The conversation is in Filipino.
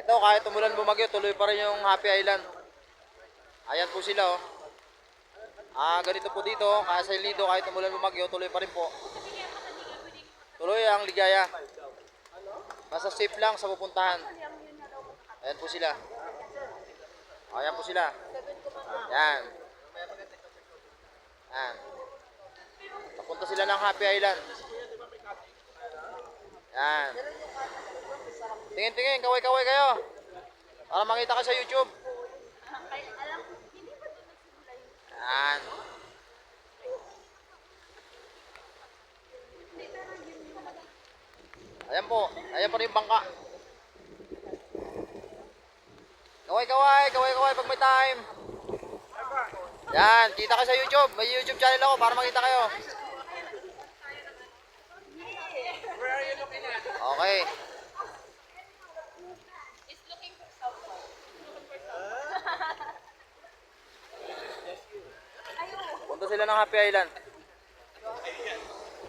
Ito, kahit umulan bumagyo, tuloy pa rin yung Happy Island. Ayan po sila, oh. Ganito po dito, kaya sa El Nido, kahit umulan bumagyo, tuloy pa rin po. Tuloy ang ligaya. Basta safe lang sa pupuntahan. Ayan po sila. Ayan po sila. Yan. Yan. Papunta sila ng Happy Island. Yan. Tingin-tingin, kaway-kaway kayo. Para makita ka sa YouTube. Yan. Ayan po. Ayan pa rin yung bangka. Kaway-kaway, kaway-kaway pag may time. Yan, kita ka sa YouTube. May YouTube channel ako para makita kayo. Okay. Punta sila ng Happy Island.